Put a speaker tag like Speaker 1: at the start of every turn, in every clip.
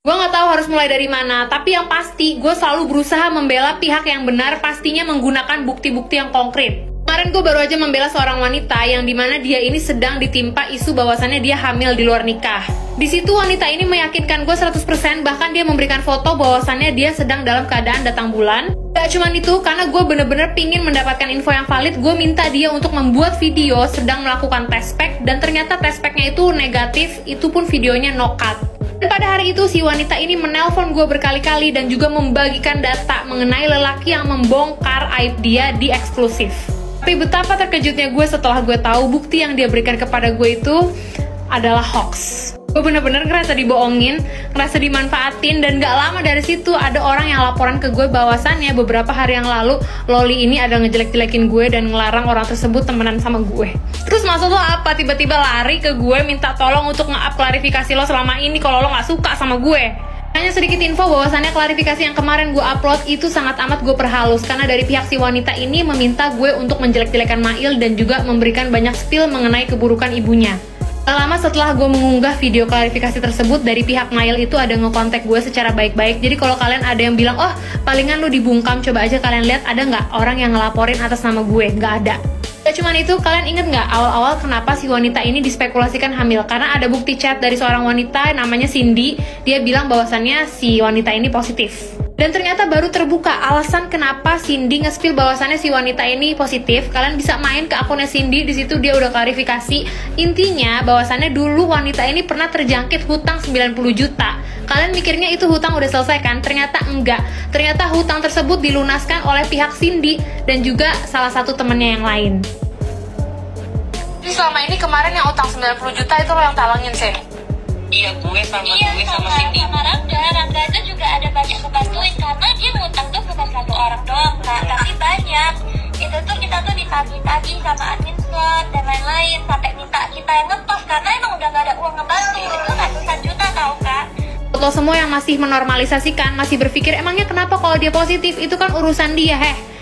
Speaker 1: Gue nggak tahu harus mulai dari mana, tapi yang pasti gue selalu berusaha membela pihak yang benar, pastinya menggunakan bukti-bukti yang konkret. Kemarin gue baru aja membela seorang wanita yang dimana dia ini sedang ditimpa isu bahwasannya dia hamil di luar nikah. Di situ wanita ini meyakinkan gue 100%, bahkan dia memberikan foto bahwasannya dia sedang dalam keadaan datang bulan. Gak cuman itu, karena gue bener-bener pingin mendapatkan info yang valid, gue minta dia untuk membuat video sedang melakukan tes pack, dan ternyata tes packnya itu negatif, itu pun videonya no cut. Dan pada hari itu si wanita ini menelpon gue berkali-kali dan juga membagikan data mengenai lelaki yang membongkar aib dia di eksklusif. Tapi betapa terkejutnya gue setelah gue tahu bukti yang dia berikan kepada gue itu adalah hoax. Gue bener-bener ngerasa dibohongin, ngerasa dimanfaatin, dan gak lama dari situ ada orang yang laporan ke gue bahwasannya beberapa hari yang lalu Loli ini ada ngejelek-jelekin gue dan ngelarang orang tersebut temenan sama gue. Terus maksud lo apa? Tiba-tiba lari ke gue minta tolong untuk nge-up klarifikasi lo selama ini kalau lo gak suka sama gue. Hanya sedikit info bahwasannya klarifikasi yang kemarin gue upload itu sangat amat gue perhalus, karena dari pihak si wanita ini meminta gue untuk menjelek-jelekan Mail dan juga memberikan banyak spill mengenai keburukan ibunya. Tak lama setelah gue mengunggah video klarifikasi tersebut, dari pihak Mail itu ada ngekontak gue secara baik-baik. Jadi kalau kalian ada yang bilang, oh palingan lu dibungkam, coba aja kalian lihat ada nggak orang yang ngelaporin atas nama gue. Nggak ada. Gak cuman itu, kalian inget nggak awal-awal kenapa si wanita ini dispekulasikan hamil? Karena ada bukti chat dari seorang wanita namanya Cindy. Dia bilang bahwasannya si wanita ini positif. Dan ternyata baru terbuka alasan kenapa Cindy nge-spill bahwasannya si wanita ini positif. Kalian bisa main ke akunnya Cindy, di situ dia udah klarifikasi. Intinya bahwasannya dulu wanita ini pernah terjangkit hutang 90 juta. Kalian mikirnya itu hutang udah selesai kan? Ternyata enggak. Ternyata hutang tersebut dilunaskan oleh pihak Cindy dan juga salah satu temennya yang lain. Jadi selama ini kemarin yang utang 90 juta itu lo yang talangin sih?
Speaker 2: Iya, gue sama Cindy.
Speaker 3: Sama Rangga aja juga ada banyak ngebantuin, karena dia ngutang tuh bukan satu orang doang Kak, tapi banyak. Itu tuh kita tuh ditagih-tagih sama admin slot dan lain-lain, sampai minta kita yang ngetos karena emang udah gak ada uang ngebantu. Itu ratusan juta tau Kak.
Speaker 1: Lo semua yang masih menormalisasikan, masih berpikir emangnya kenapa kalau dia positif, itu kan urusan dia.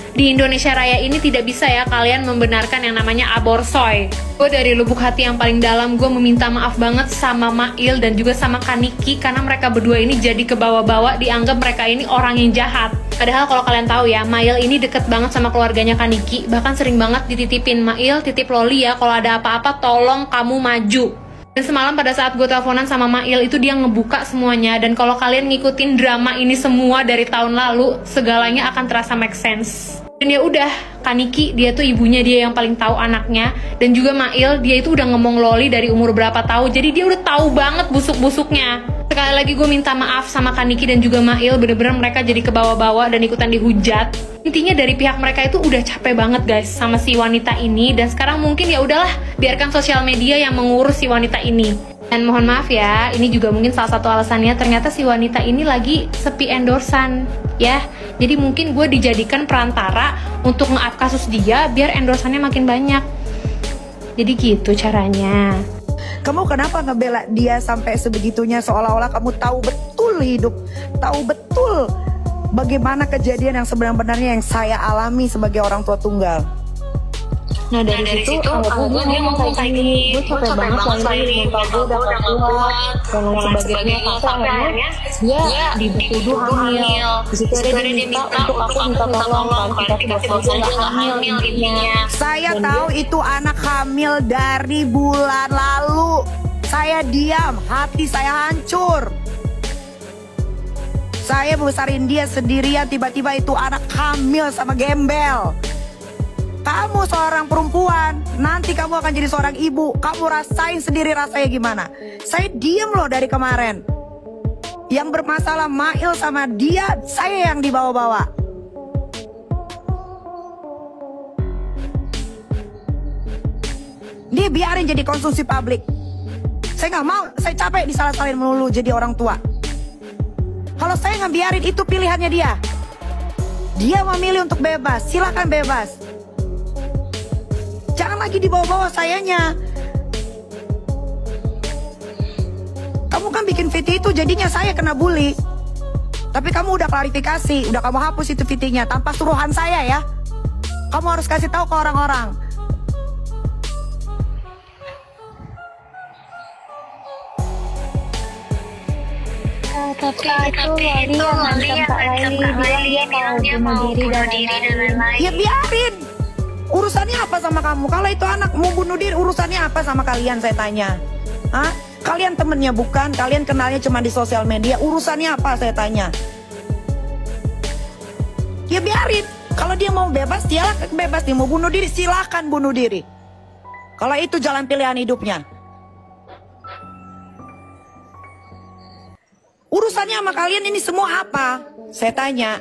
Speaker 1: Di Indonesia Raya ini tidak bisa ya kalian membenarkan yang namanya aborsoy. Gue dari lubuk hati yang paling dalam, gue meminta maaf banget sama Mail dan juga sama Kaniki, karena mereka berdua ini jadi kebawa-bawa, dianggap mereka ini orang yang jahat. Padahal kalau kalian tahu ya, Mail ini deket banget sama keluarganya Kaniki, bahkan sering banget dititipin, Mail titip Loli ya, kalau ada apa-apa tolong kamu maju. Dan semalam pada saat gue teleponan sama Mail itu dia ngebuka semuanya, dan kalau kalian ngikutin drama ini semua dari tahun lalu, segalanya akan terasa make sense. Dan ya udah, Kaniki dia tuh ibunya, dia yang paling tahu anaknya, dan juga Mail dia itu udah ngomong Loli dari umur berapa tahun, jadi dia udah tahu banget busuk-busuknya. Sekali lagi gue minta maaf sama Kaniki dan juga Mail, bener-bener mereka jadi kebawa-bawa dan ikutan dihujat. Intinya dari pihak mereka itu udah capek banget guys sama si wanita ini, dan sekarang mungkin ya udahlah, biarkan sosial media yang mengurus si wanita ini. Dan mohon maaf ya, ini juga mungkin salah satu alasannya, ternyata si wanita ini lagi sepi endorsan ya. Jadi mungkin gue dijadikan perantara untuk nge-up kasus dia biar endorsannya makin banyak. Jadi gitu caranya.
Speaker 4: Kamu kenapa ngebela dia sampai sebegitunya, seolah-olah kamu tahu betul hidup, tahu betul bagaimana kejadian yang sebenarnya yang saya alami sebagai orang tua tunggal.
Speaker 1: Nah dari situ gue dia ngomong kayak gini, gue capek banget selama ini, mental gue udah gak kuat dan lain sebagainya, sampai akhirnya dia dituduh hamil. Disitu ada dia minta untuk aku minta tolong kan, kita gak hamil intinya.
Speaker 4: Saya tahu itu anak hamil dari bulan lalu. Saya diam, hati saya hancur. Saya besarin dia sendirian, tiba-tiba itu anak hamil sama gembel. Kamu seorang perempuan, nanti kamu akan jadi seorang ibu. Kamu rasain sendiri rasanya gimana. Saya diem loh dari kemarin. Yang bermasalah Mail sama dia, saya yang dibawa-bawa. Dia biarin jadi konsumsi publik. Saya nggak mau, saya capek disalah-salahin melulu jadi orang tua. Kalau saya nggak biarin, itu pilihannya dia. Dia memilih untuk bebas, silakan bebas. Jangan lagi dibawa-bawa sayanya. Kamu kan bikin VT itu jadinya saya kena bully. Tapi kamu udah klarifikasi, udah kamu hapus itu VT-nya tanpa suruhan saya ya. Kamu harus kasih tahu ke orang-orang.
Speaker 3: Tapi itu Loli yang ngancam Kak Laili bilang dia mau bunuh diri dan lain-lain.
Speaker 4: Ya biarin. Urusannya apa sama kamu? Kalau itu anak mau bunuh diri, urusannya apa sama kalian, saya tanya? Hah? Kalian temennya bukan? Kalian kenalnya cuma di sosial media. Urusannya apa, saya tanya? Ya biarin. Kalau dia mau bebas, dia bebas. Dia mau bunuh diri, silahkan bunuh diri. Kalau itu jalan pilihan hidupnya. Urusannya sama kalian ini semua apa? Saya tanya.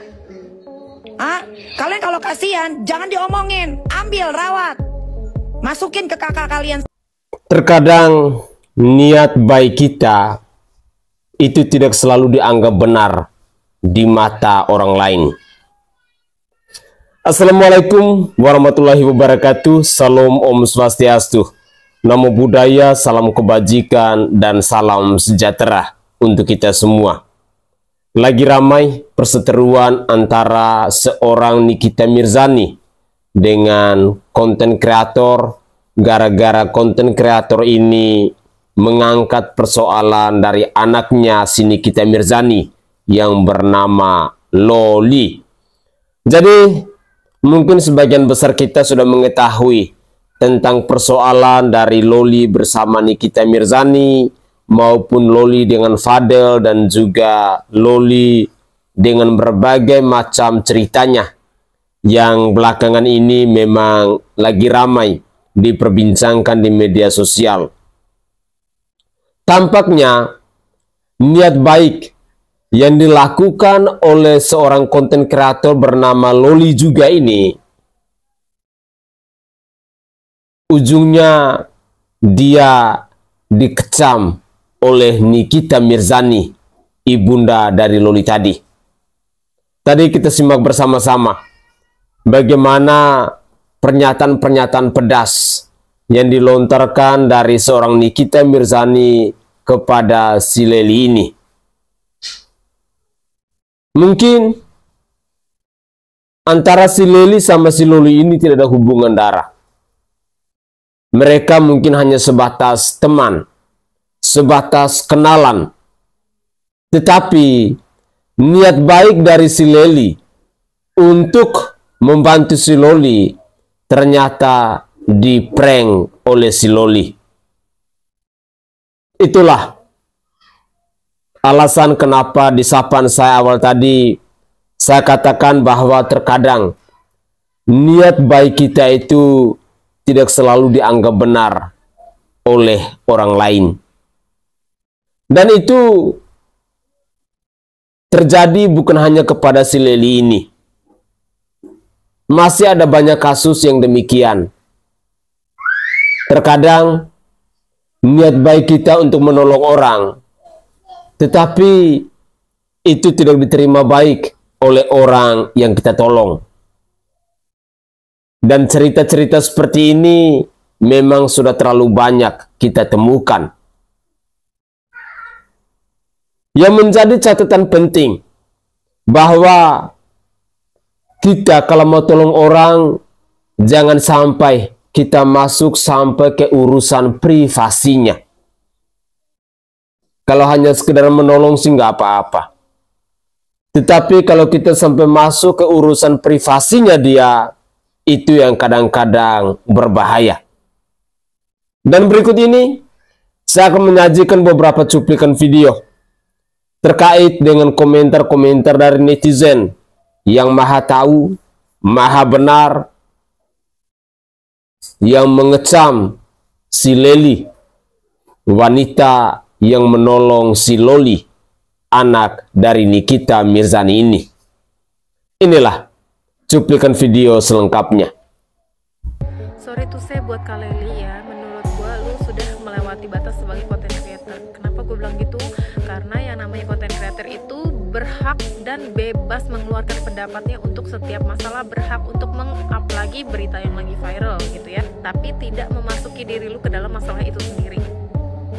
Speaker 4: Ah, kalian kalau kasihan, jangan diomongin. Ambil, rawat. Masukin ke kakak kalian.
Speaker 5: Terkadang niat baik kita itu tidak selalu dianggap benar di mata orang lain. Assalamualaikum warahmatullahi wabarakatuh. Salam Om Swastiastu. Namo Buddhaya, salam kebajikan dan salam sejahtera untuk kita semua. Lagi ramai perseteruan antara seorang Nikita Mirzani dengan konten kreator, gara-gara konten kreator ini mengangkat persoalan dari anaknya si Nikita Mirzani yang bernama Loli. Jadi mungkin sebagian besar kita sudah mengetahui tentang persoalan dari Loli bersama Nikita Mirzani maupun Loli dengan Fadel dan juga Loli dengan berbagai macam ceritanya yang belakangan ini memang lagi ramai diperbincangkan di media sosial. Tampaknya niat baik yang dilakukan oleh seorang konten kreator bernama Loli juga ini ujungnya dia dikecam oleh Nikita Mirzani, ibunda dari Loli tadi. Tadi kita simak bersama-sama bagaimana pernyataan-pernyataan pedas yang dilontarkan dari seorang Nikita Mirzani kepada si Leli ini. Mungkin antara si Leli sama si Loli ini tidak ada hubungan darah. Mereka mungkin hanya sebatas teman, sebatas kenalan. Tetapi niat baik dari si Leli untuk membantu si Loli ternyata diprank oleh si Loli. Itulah alasan kenapa di sapaan saya awal tadi saya katakan bahwa terkadang niat baik kita itu tidak selalu dianggap benar oleh orang lain. Dan itu terjadi bukan hanya kepada si Leli ini. Masih ada banyak kasus yang demikian. Terkadang niat baik kita untuk menolong orang, tetapi itu tidak diterima baik oleh orang yang kita tolong. Dan cerita-cerita seperti ini memang sudah terlalu banyak kita temukan. Yang menjadi catatan penting bahwa kita kalau mau tolong orang, jangan sampai kita masuk sampai ke urusan privasinya. Kalau hanya sekedar menolong sih nggak apa-apa. Tetapi kalau kita sampai masuk ke urusan privasinya dia, itu yang kadang-kadang berbahaya. Dan berikut ini, saya akan menyajikan beberapa cuplikan video terkait dengan komentar-komentar dari netizen yang maha tahu, maha benar, yang mengecam si Leli, wanita yang menolong si Loli, anak dari Nikita Mirzani ini. Inilah cuplikan video selengkapnya.
Speaker 1: Sorry to say buat Kak Leli ya, menurut gue lu sudah melewati batas sebagai content creator. Kenapa gue bilang gitu? Karena yang namanya content creator itu berhak dan bebas mengeluarkan pendapatnya untuk setiap masalah, berhak untuk meng-up lagi berita yang lagi viral gitu ya, tapi tidak memasuki diri lu ke dalam masalah itu sendiri.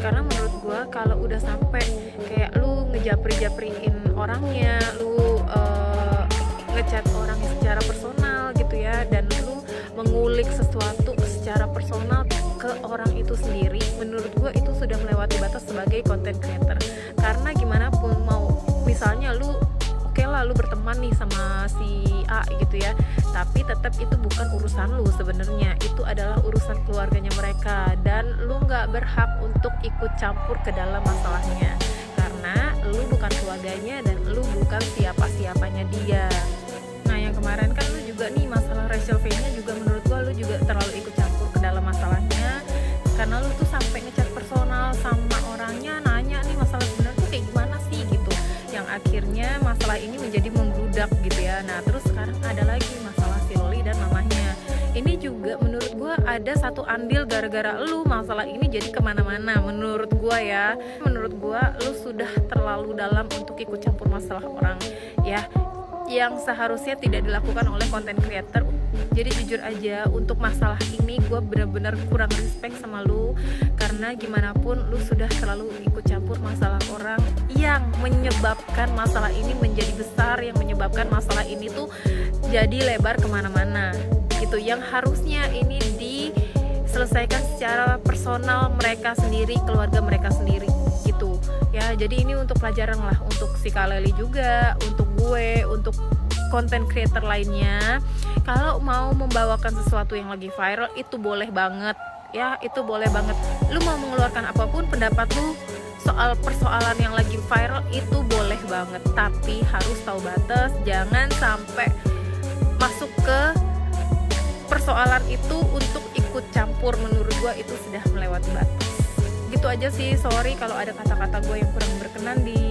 Speaker 1: Karena menurut gue kalau udah sampai kayak lu ngejapri-japriin orangnya, lu ngechat orang secara personal gitu ya, dan lu mengulik sesuatu secara personal ke orang itu sendiri, menurut gue itu sudah melewati batas sebagai content creator. Karena gimana pun mau misalnya lu oke lah lu berteman nih sama si A gitu ya, tapi tetap itu bukan urusan lu sebenarnya, itu adalah urusan keluarganya mereka, dan lu nggak berhak untuk ikut campur ke dalam masalahnya karena lu bukan keluarganya dan lu bukan siapa-siapanya dia. Nah yang kemarin kan lu juga nih masalah Rachel V-nya juga menurut gua lu juga terlalu ikut campur ke dalam masalahnya, karena lu tuh sampai ngechat personal sama orangnya, nanya nih masalah sebenarnya tuh kayak gimana sih gitu, yang akhirnya masalah ini menjadi membludak gitu ya. Nah terus sekarang ada lagi masalah si Loli dan mamahnya. Ini juga menurut gue ada satu andil gara-gara lu masalah ini jadi kemana-mana. Menurut gue ya, menurut gue lu sudah terlalu dalam untuk ikut campur masalah orang ya, yang seharusnya tidak dilakukan oleh content creator. Jadi jujur aja untuk masalah ini gue benar-benar kurang respect sama lu, karena gimana pun lu sudah terlalu ikut campur masalah orang yang menyebabkan masalah ini menjadi besar, yang menyebabkan masalah ini tuh jadi lebar kemana-mana gitu, yang harusnya ini diselesaikan secara personal mereka sendiri, keluarga mereka sendiri gitu ya. Jadi ini untuk pelajaran lah untuk si Kaleli juga, untuk gue, untuk content creator lainnya. Kalau mau membawakan sesuatu yang lagi viral itu boleh banget ya, itu boleh banget. Lu mau mengeluarkan apapun pendapat lu soal persoalan yang lagi viral itu boleh banget, tapi harus tahu batas, jangan sampai masuk ke persoalan itu untuk ikut campur. Menurut gue itu sudah melewati batas. Gitu aja sih, sorry kalau ada kata-kata gue yang kurang berkenan di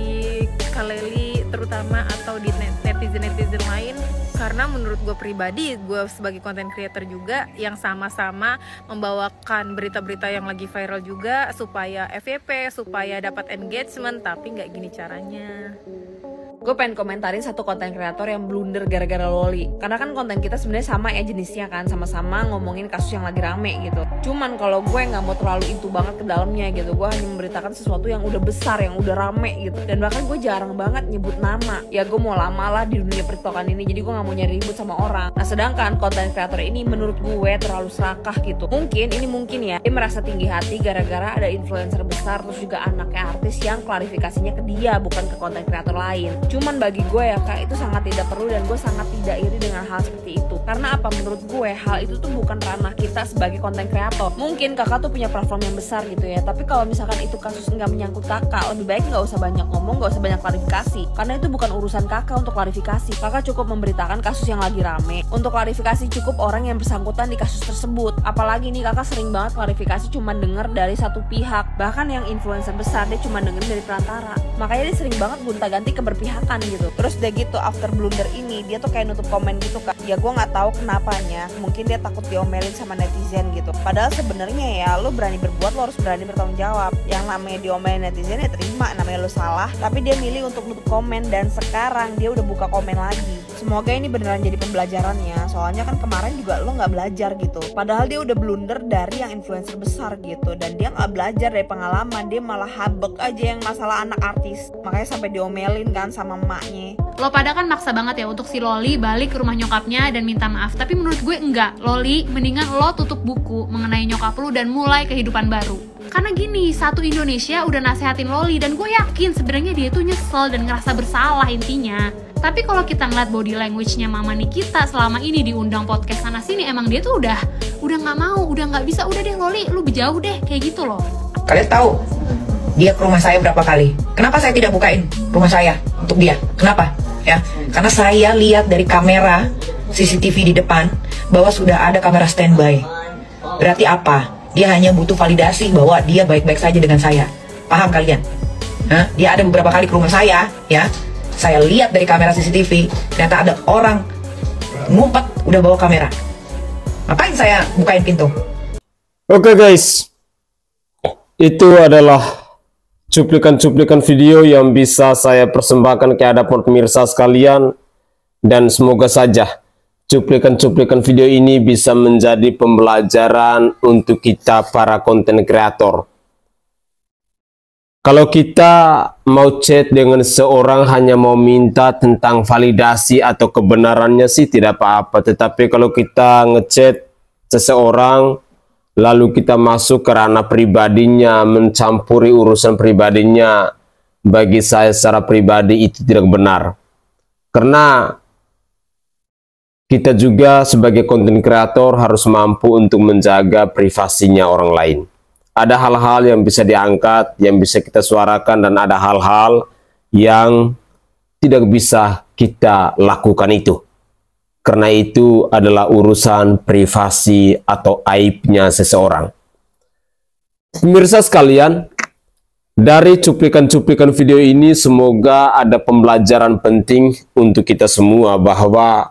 Speaker 1: Kaleli terutama atau di netizen-netizen lain, karena menurut gue pribadi, gue sebagai content creator juga yang sama-sama membawakan berita-berita yang lagi viral juga supaya FYP, supaya dapat engagement, tapi nggak gini caranya.
Speaker 6: Gue pengen komentarin satu konten kreator yang blunder gara-gara Loli. Karena kan konten kita sebenarnya sama ya jenisnya kan, sama-sama ngomongin kasus yang lagi rame gitu. Cuman kalau gue nggak mau terlalu into banget ke dalamnya gitu, gue hanya memberitakan sesuatu yang udah besar, yang udah rame gitu. Dan bahkan gue jarang banget nyebut nama. Ya gue mau lama lah di dunia pertokan ini, jadi gue nggak mau nyari ribut sama orang. Nah sedangkan konten kreator ini menurut gue terlalu serakah gitu. Mungkin ya, dia merasa tinggi hati gara-gara ada influencer besar, terus juga anaknya artis yang klarifikasinya ke dia, bukan ke konten kreator lain. Cuman bagi gue ya kak, itu sangat tidak perlu, dan gue sangat tidak iri dengan hal seperti itu. Karena apa, menurut gue hal itu tuh bukan ranah kita sebagai konten kreator. Mungkin kakak tuh punya platform yang besar gitu ya, tapi kalau misalkan itu kasus nggak menyangkut kakak, lebih baik nggak usah banyak ngomong, nggak usah banyak klarifikasi, karena itu bukan urusan kakak untuk klarifikasi. Kakak cukup memberitakan kasus yang lagi rame. Untuk klarifikasi cukup orang yang bersangkutan di kasus tersebut. Apalagi nih kakak sering banget klarifikasi cuma denger dari satu pihak, bahkan yang influencer besar dia cuma denger dari perantara. Makanya dia sering banget gonta-ganti keberpihakan gitu. Terus udah gitu after blunder ini dia tuh kayak nutup komen gitu kak. Ya gue nggak tahu kenapanya, mungkin dia takut diomelin sama netizen gitu. Padahal sebenarnya ya lo berani berbuat, lo harus berani bertanggung jawab. Yang namanya diomelin netizen ya terima, namanya lo salah. Tapi dia milih untuk nutup komen, dan sekarang dia udah buka komen lagi. Semoga ini beneran jadi pembelajarannya, soalnya kan kemarin juga lo nggak belajar gitu. Padahal dia udah blunder dari yang influencer besar gitu, dan dia nggak belajar dari pengalaman, dia malah habek aja yang masalah anak artis. Makanya sampai diomelin kan sama emaknya.
Speaker 1: Lo pada kan maksa banget ya untuk si Loli balik ke rumah nyokapnya dan minta maaf. Tapi menurut gue enggak, Loli mendingan lo tutup buku mengenai nyokap lo dan mulai kehidupan baru. Karena gini, satu Indonesia udah nasehatin Loli, dan gue yakin sebenarnya dia tuh nyesel dan ngerasa bersalah intinya. Tapi kalau kita ngeliat body language-nya Mama Nikita selama ini diundang podcast sana sini, emang dia tuh udah nggak mau, udah nggak bisa, udah deh Loli, lu berjauh deh, kayak gitu loh.
Speaker 7: Kalian tahu dia ke rumah saya berapa kali? Kenapa saya tidak bukain rumah saya untuk dia? Kenapa? Ya, karena saya lihat dari kamera CCTV di depan bahwa sudah ada kamera standby. Berarti apa? Dia hanya butuh validasi bahwa dia baik-baik saja dengan saya. Paham kalian? Nah, dia ada beberapa kali ke rumah saya, ya. Saya lihat dari kamera CCTV, ternyata ada orang ngumpet udah bawa kamera. Ngapain saya bukain pintu?
Speaker 5: Oke guys, itu adalah cuplikan-cuplikan video yang bisa saya persembahkan ke hadapan pemirsa sekalian, dan semoga saja cuplikan-cuplikan video ini bisa menjadi pembelajaran untuk kita para konten kreator. Kalau kita mau chat dengan seorang hanya mau minta tentang validasi atau kebenarannya sih tidak apa-apa. Tetapi kalau kita ngechat seseorang lalu kita masuk ke ranah pribadinya, mencampuri urusan pribadinya, bagi saya secara pribadi itu tidak benar. Karena kita juga sebagai konten kreator harus mampu untuk menjaga privasinya orang lain. Ada hal-hal yang bisa diangkat, yang bisa kita suarakan, dan ada hal-hal yang tidak bisa kita lakukan itu. Karena itu adalah urusan privasi atau aibnya seseorang. Pemirsa sekalian, dari cuplikan-cuplikan video ini semoga ada pembelajaran penting untuk kita semua, bahwa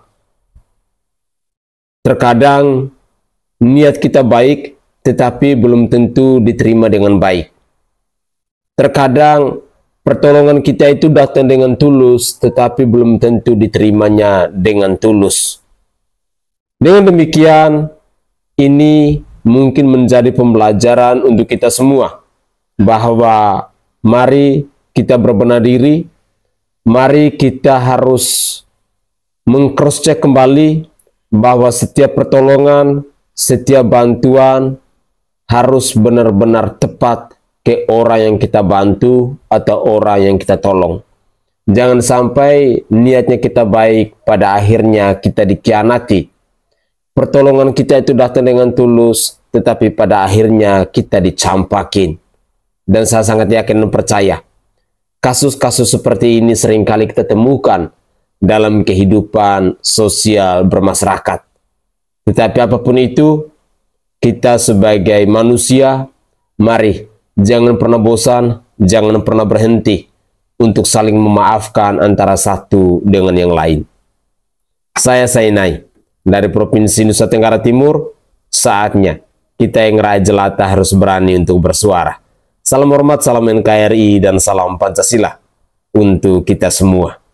Speaker 5: terkadang niat kita baik tetapi belum tentu diterima dengan baik. Terkadang pertolongan kita itu datang dengan tulus tetapi belum tentu diterimanya dengan tulus. Dengan demikian, ini mungkin menjadi pembelajaran untuk kita semua, bahwa mari kita berbenah diri, mari kita harus meng-cross-check kembali bahwa setiap pertolongan, setiap bantuan harus benar-benar tepat ke orang yang kita bantu atau orang yang kita tolong. Jangan sampai niatnya kita baik, pada akhirnya kita dikhianati. Pertolongan kita itu datang dengan tulus, tetapi pada akhirnya kita dicampakin. Dan saya sangat yakin dan percaya, kasus-kasus seperti ini seringkali kita temukan dalam kehidupan sosial bermasyarakat. Tetapi apapun itu, kita sebagai manusia, mari jangan pernah bosan, jangan pernah berhenti untuk saling memaafkan antara satu dengan yang lain. Saya Sainai dari Provinsi Nusa Tenggara Timur. Saatnya kita yang rakyat jelata harus berani untuk bersuara. Salam hormat, salam NKRI, dan salam Pancasila untuk kita semua.